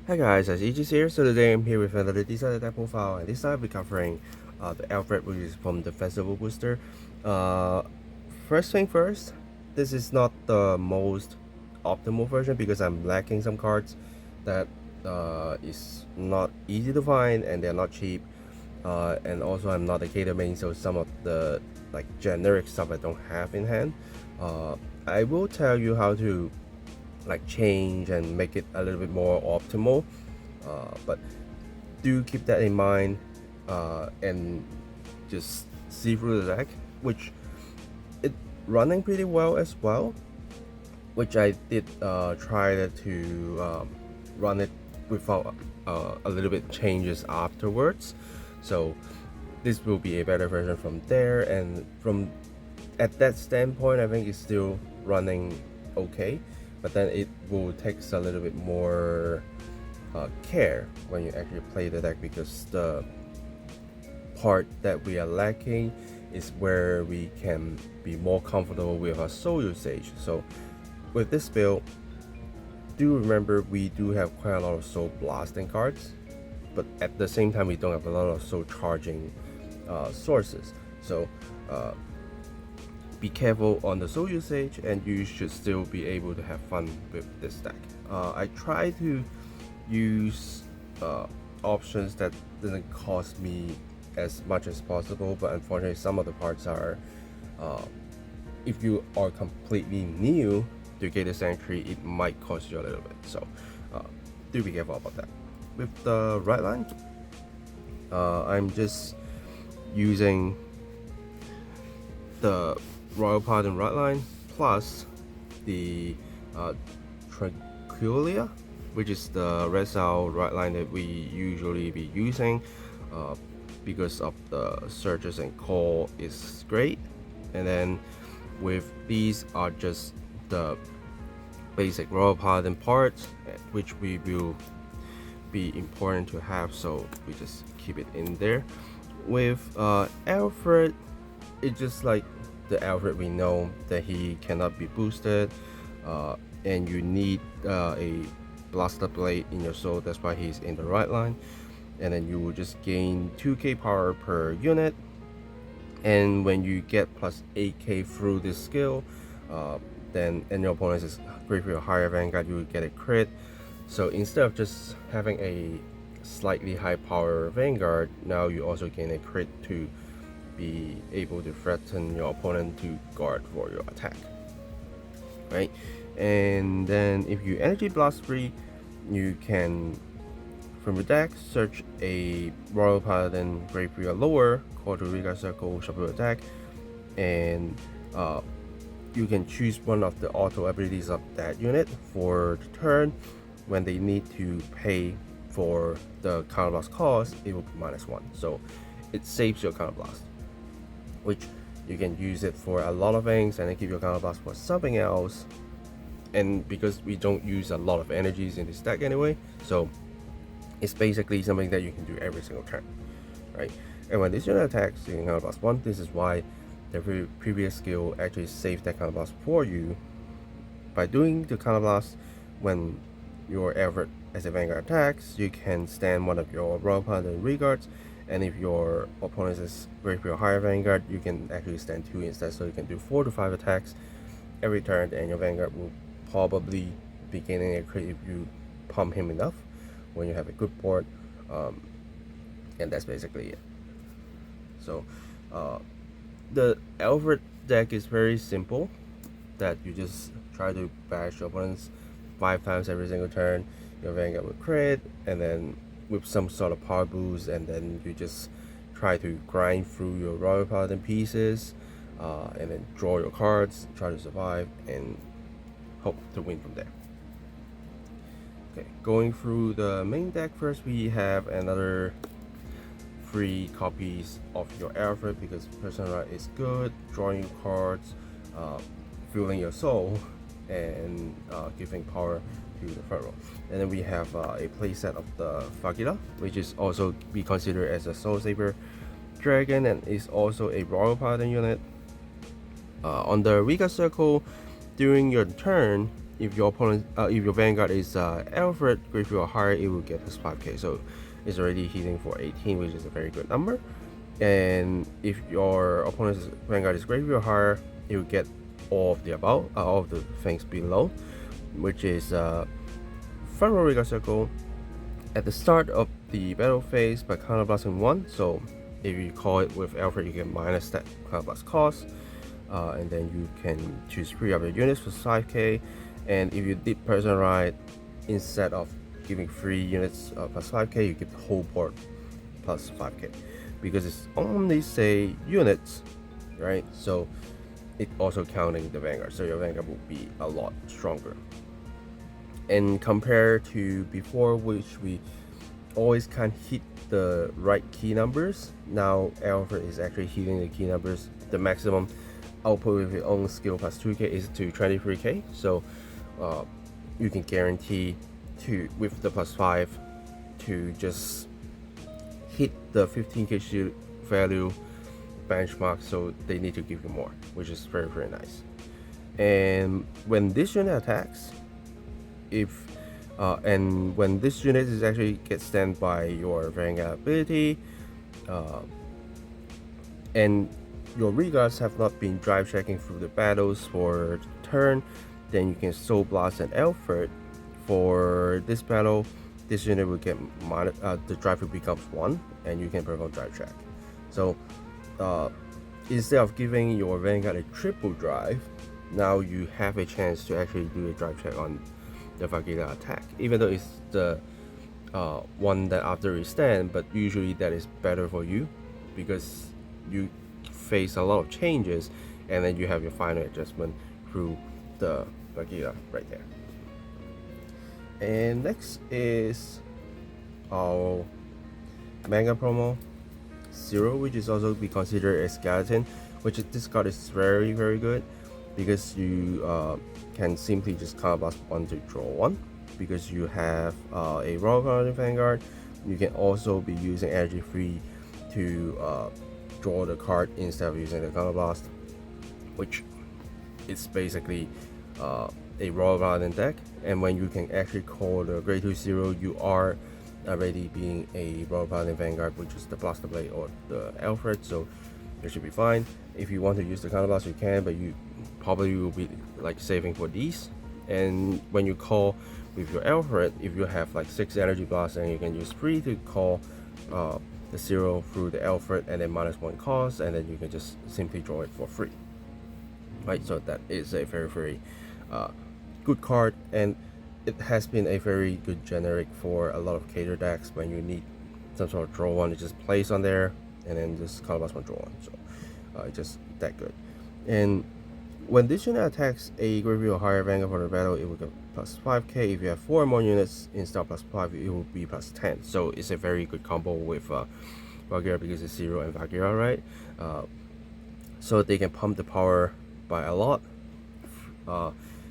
Hi guys, it's Aegis here. So today I'm here with another decided deck profile, and this time we're covering the Alfred, which is from the Festival Booster. Uh, First thing first, this is not the most optimal version because I'm lacking some cards that is not easy to find and they're not cheap. And also I'm not a cater main, so some of the like generic stuff I don't have in hand. I will tell you how to like change and make it a little bit more optimal, but do keep that in mind and just see through the deck, which it running pretty well as well, which I did try to run it without a little bit changes afterwards, so this will be a better version from there. And from at that standpoint, I think it's still running okay, but then it will take a little bit more care when you actually play the deck, because the part that we are lacking is where we can be more comfortable with our soul usage. So with this build, do remember we do have quite a lot of soul blasting cards, but at the same time we don't have a lot of soul charging sources. So be careful on the soul usage, and you should still be able to have fun with this deck. I try to use options that doesn't cost me as much as possible, but unfortunately some of the parts are, if you are completely new to Gated Sanctuary, it might cost you a little bit, so do be careful about that. With the right line, I'm just using the Royal Pardon right line plus the Tranquilia, which is the red cell right line that we usually be using because of the surges and call is great. And then with these are just the basic Royal Pardon parts, which we will be important to have, so we just keep it in there. With Alfred, it's just like the Alfred we know that he cannot be boosted, and you need a blaster blade in your soul. That's why he's in the right line. And then you will just gain 2k power per unit, and when you get plus 8k through this skill, then and your opponent is graveyard higher Vanguard, you will get a crit. So instead of just having a slightly high power Vanguard, now you also gain a crit to be able to threaten your opponent to guard for your attack, right? And then if you energy blast free, you can from your deck search a Royal Paladin Graveyard lower, call to Riga Circle, shuffle attack, and you can choose one of the auto abilities of that unit for the turn. When they need to pay for the counterblast cost, it will be -1, so it saves your counterblast, which you can use it for a lot of things and then keep your counterblast for something else. And because we don't use a lot of energies in this deck anyway, so it's basically something that you can do every single turn, right? And when this unit attacks, you can counterblast 1. This is why the previous skill actually saved that counterblast for you. By doing the counterblast when your Alfred as a Vanguard attacks, you can stand one of your Royal Paladin Regards, and if your opponent is Graveyard higher Vanguard, you can actually stand 2 instead, so you can do 4 to 5 attacks every turn, and your Vanguard will probably be gaining a crit if you pump him enough when you have a good board, and that's basically it. So the Alfred deck is very simple, that you just try to bash your opponents 5 times every single turn, your Vanguard will crit, and then with some sort of power boost, and then you just try to grind through your Royal Paladin pieces, and then draw your cards, try to survive, and hope to win from there. Okay, going through the main deck first, we have another 3 copies of your Alfred, because Persona is good, drawing you cards, fueling your soul, and giving power to the front row. And then we have a playset of the Fagila, which is also be considered as a Soul Saber Dragon, and is also a Royal Paladin unit. On the Riga Circle, during your turn, if your Vanguard is Alfred, Graveyard or higher, it will get plus 5k. So it's already hitting for 18, which is a very good number. And if your opponent's Vanguard is Graveyard or higher, it will get all of the above, all of the things below, which is front row Rigor Circle at the start of the battle phase by counterblasting 1. So if you call it with Alfred, you get minus that counterblast cost, and then you can choose 3 of your units for 5k. And if you did personalize, instead of giving 3 units plus 5k, you get the whole board plus 5k, because it's only say units, right? So it also counting the Vanguard, so your Vanguard will be a lot stronger. And compared to before, which we always can't hit the right key numbers, now Alfred is actually hitting the key numbers. The maximum output with your own skill plus 2k is to 23k, so you can guarantee to, with the plus 5, to just hit the 15k shield value benchmark, so they need to give you more, which is very, very nice. And when this unit attacks, when this unit is actually gets stand by your Vanguard ability, and your regards have not been drive checking through the battles for the turn, then you can Soul Blast an Alfred. For this battle, this unit will get the drive becomes 1, and you can perform drive check. So instead of giving your Vanguard a triple drive, now you have a chance to actually do a drive check on the Vagina attack, even though it's the one that after you stand, but usually that is better for you because you face a lot of changes, and then you have your final adjustment through the Vagina right there. And next is our manga promo 0, which is also be considered a skeleton, which this card is very, very good because you can simply just counterblast 1 to draw 1, because you have a Royal Paladin Vanguard. You can also be using energy 3 to draw the card instead of using the counterblast, which is basically a Royal Paladin deck. And when you can actually call the Grade 2 0, you are already being a Royal Paladin Vanguard, which is the Blaster Blade or the Alfred, so it should be fine. If you want to use the counterblast, you can, but you probably will be like saving for these. And when you call with your Alfred, if you have like 6 energy blasts, and you can use 3 to call the 0 through the Alfred, and then -1 cost, and then you can just simply draw it for free, right? So that is a very, very good card, and it has been a very good generic for a lot of cater decks. When you need some sort of draw 1, you just place on there and then just counterblast 1 draw 1. So it's just that good. And when this unit attacks a Graveyard or higher Vanguard for the battle, it will get plus 5k. If you have 4 more units instead of plus 5, it will be plus 10. So it's a very good combo with Valkyria, because it's 0 and Valkyria, right? So they can pump the power by a lot.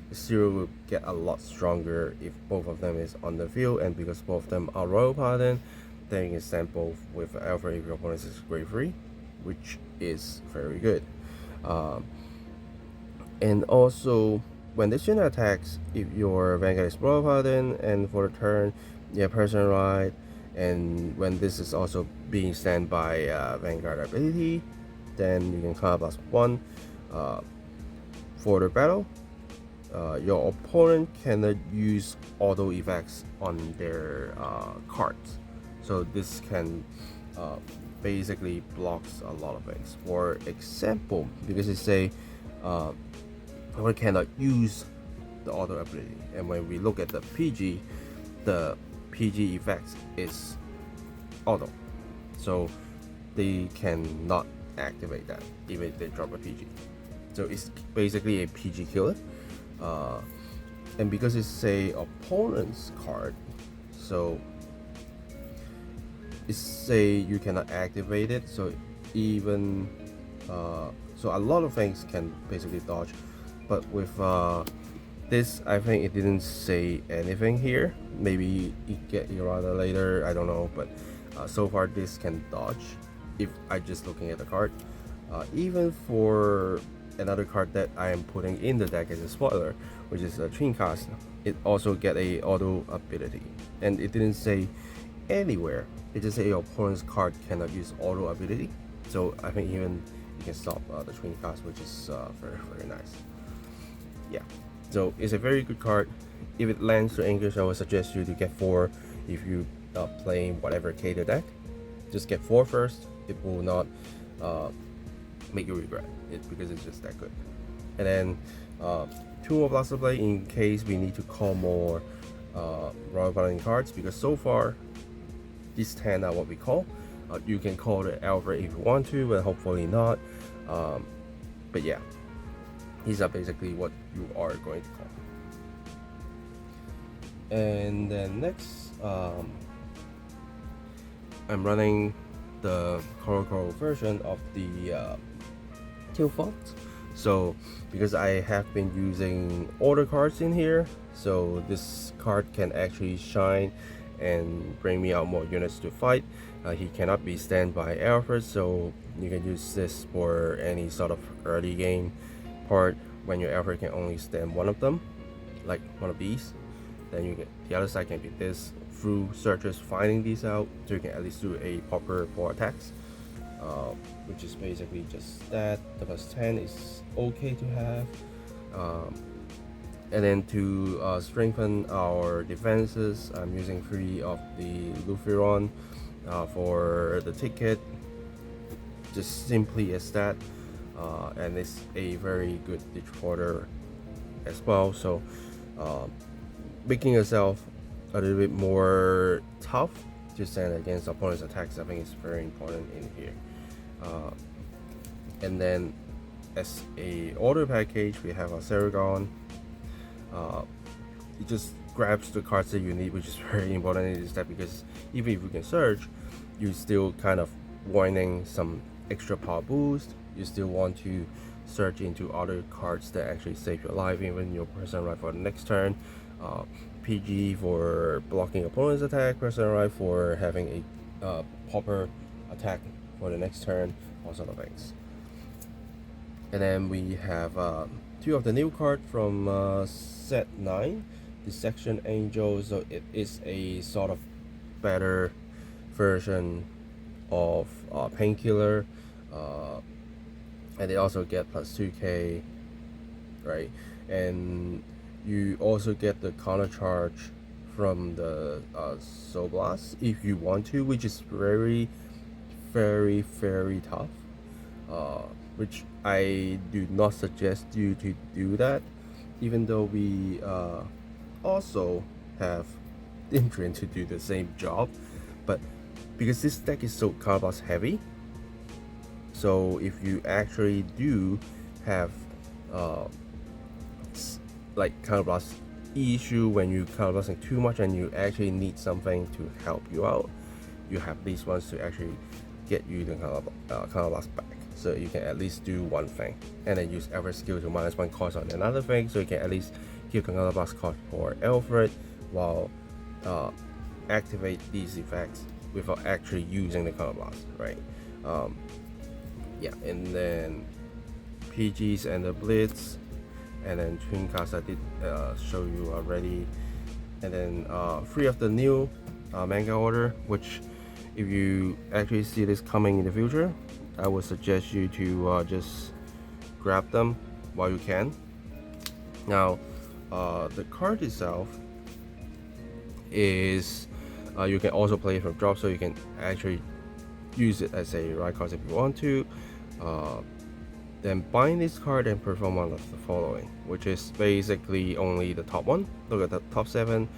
The 0 will get a lot stronger if both of them is on the field, and because both of them are Royal Paladin, then you can stand both with Alpha if your opponent is grade 3, which is very good. And also, when this unit attacks, if your Vanguard is Royal Paladin, and for the turn, yeah, personal ride, and when this is also being stand by Vanguard ability, then you can counterblast 1 for the battle. Your opponent cannot use auto effects on their cards, so this can basically blocks a lot of things. For example, because it say one cannot use the auto ability, and when we look at the PG effects is auto, so they cannot activate that even if they drop a PG. So it's basically a PG killer. And because it's a opponent's card, so it's say you cannot activate it, so even so a lot of things can basically dodge. But with this, I think it didn't say anything here. Maybe it get errata later, I don't know, but so far this can dodge if I just looking at the card. Even for another card that I am putting in the deck as a spoiler, which is a Twin Cast. It also get a auto ability, and it didn't say anywhere. It just say your opponent's card cannot use auto ability. So I think even you can stop the Twin Cast, which is very nice. Yeah, so it's a very good card. If it lands to English, I would suggest you to get 4 if you playing whatever cater deck. Just get 4 first. It will not make you regret it because it's just that good. And then 2 more Blaster Blade in case we need to call more Royal Paladin cards, because so far these 10 are what we call. You can call the Alfred if you want to, but hopefully not. But yeah, these are basically what you are going to call. And then next, I'm running the Coral version of the Teal Fox. So because I have been using order cards in here, so this card can actually shine and bring me out more units to fight. He cannot be stand by Alfred, so you can use this for any sort of early game part when your Alfred can only stand one of them, like one of these. Then you get the other side can be this through searchers finding these out, so you can at least do a proper 4 attacks, which is basically just that. The +10 is okay to have. And then to strengthen our defenses, I'm using 3 of the Lutheron for the ticket, just simply as that. And it's a very good ditch porter as well, so making yourself a little bit more tough to stand against opponent's attacks, I think is very important in here. And then as a order package, we have a Saragon. It just grabs the cards that you need, which is very important in this deck, because even if you can search, you still kind of wanting some extra power boost. You still want to search into other cards that actually save your life, even your person right for the next turn. PG for blocking opponent's attack, person right for having a proper attack for the next turn, all sort of things. And then we have 2 of the new card from set 9, the Section Angel. So it is a sort of better version of Painkiller, and they also get +2k, right? And you also get the counter charge from the Soul Blast if you want to, which is very tough, which I do not suggest you to do that, even though we also have Indrian to do the same job. But because this deck is so counter blast heavy, so if you actually do have like counter blast issue when you counter blasting too much and you actually need something to help you out, you have these ones to actually get you the counter blast back, so you can at least do one thing, and then use Alfred skill to -1 cost on another thing, so you can at least keep the counter blast cost for Alfred while activate these effects without actually using the counter blast, right? Yeah, and then PGs and the Blitz, and then Twin Cast I did show you already, and then 3 of the new manga order, which if you actually see this coming in the future, I would suggest you to just grab them while you can. Now the card itself is you can also play it from drop, so you can actually use it as a ride card if you want to. Then bind this card and perform one of the following, which is basically only the top one. Look at the top 7,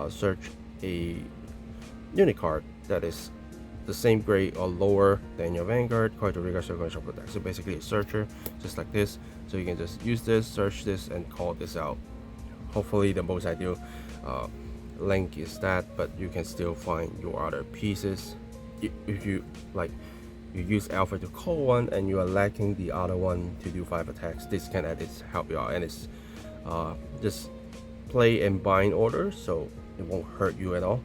search a unit card that is the same grade or lower than your Vanguard card to regard circle and shuffle deck. So basically a searcher, just like this. So you can just use this, search this, and call this out. Hopefully the most ideal link is that, but you can still find your other pieces. If you like, you use Alpha to call one and you are lacking the other one to do 5 attacks, this can at least help you out, and it's just play and bind order, so it won't hurt you at all.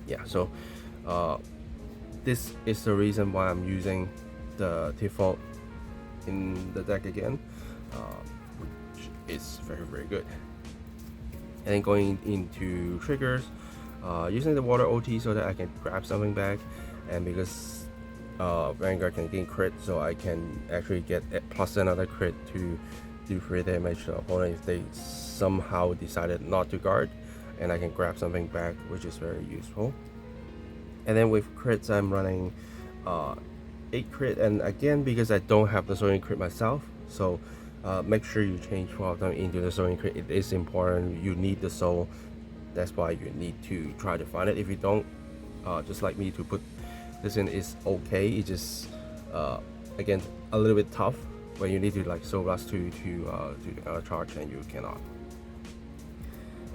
Yeah, so this is the reason why I'm using the default in the deck again, which is very good. And then going into triggers, using the water OT so that I can grab something back, and because Vanguard can gain crit, so I can actually get plus another crit to do 3 damage to the opponent if they somehow decided not to guard, and I can grab something back, which is very useful. And then with crits, I'm running 8 crit, and again, because I don't have the soaring crit myself, so make sure you change 12 of them into the soaring crit. It is important. You need the soul. That's why you need to try to find it. If you don't, just like me, to put this in is okay. It's just again a little bit tough when you need to like soul blast to the charge and you cannot.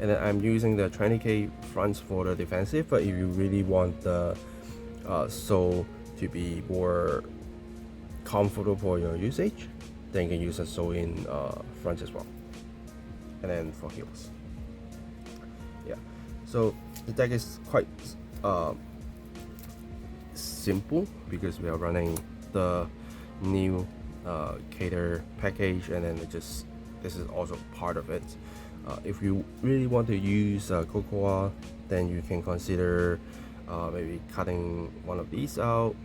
And then I'm using the 20k fronts for the defensive, but if you really want the soul to be more comfortable for your usage, then you can use a soul in front as well. And then for heals, yeah. So the deck is quite simple because we are running the new cater package, and then this is also part of it. If you really want to use Cocoa, then you can consider maybe cutting one of these out,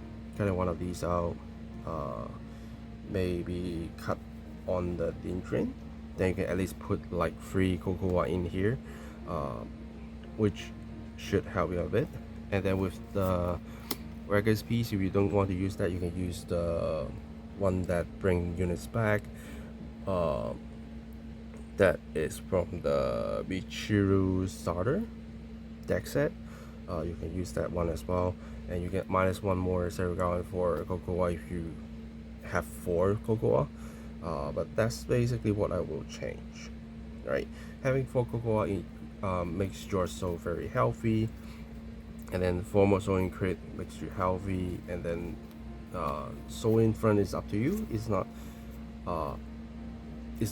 maybe cut on the Dendrin. Then you can at least put like 3 Cocoa in here, which should help you a bit. And then with the Regas piece, if you don't want to use that, you can use the one that bring units back. That is from the Michiru starter deck set. You can use that one as well, and you get -1 more Serigawa for Cocoa if you have 4 Cocoa. But that's basically what I will change. Right, having 4 Cocoa makes your soul very healthy, and then 4 more soul in crit makes you healthy, and then soul in front is up to you. It's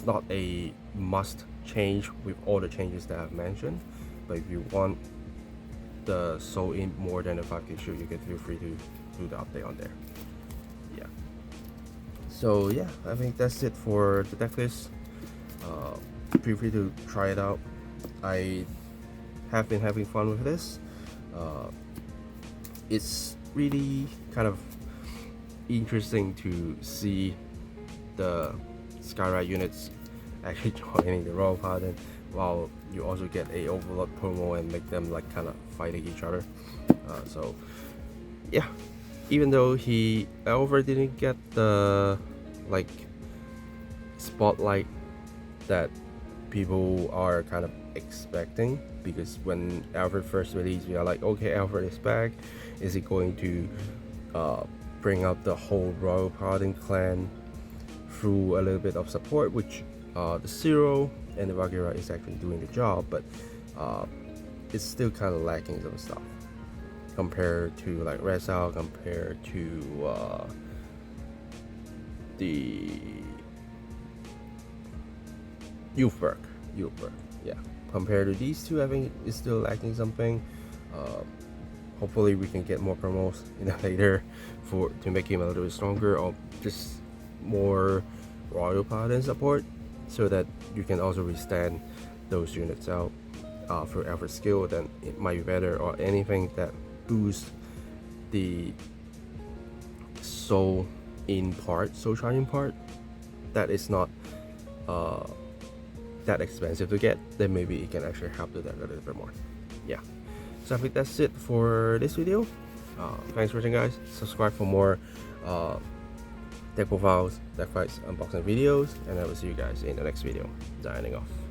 not a must change with all the changes that I've mentioned, but if you want the soul in more than a 5k shield, you can feel free to do the update on there. Yeah. So yeah, I think that's it for the deck list. Feel free to try it out. I have been having fun with this. It's really kind of interesting to see the Skyride units actually joining the Royal Paladin, while you also get a Overlord promo and make them like kind of fighting each other. So yeah, even though Alfred didn't get the like spotlight that people are kind of expecting, because when Alfred first released, we are like, okay, Alfred is back. Is he going to bring out the whole Royal Paladin clan through a little bit of support, which the Zero and the Valkyria is actually doing the job, but it's still kind of lacking some stuff compared to like Resal, compared to the Ulfberg, yeah. Compared to these two, I think it's still lacking something. Hopefully we can get more promos later to make him a little bit stronger, or just more Royal Paladin support, so that you can also withstand those units out for Alfred's skill. Then it might be better, or anything that boosts the soul charging part that is not that expensive to get, then maybe it can actually help the deck a little bit more. Yeah, so I think that's it for this video. Thanks for watching, guys. Subscribe for more deck profiles, deck fights, unboxing videos, and I will see you guys in the next video. Signing off.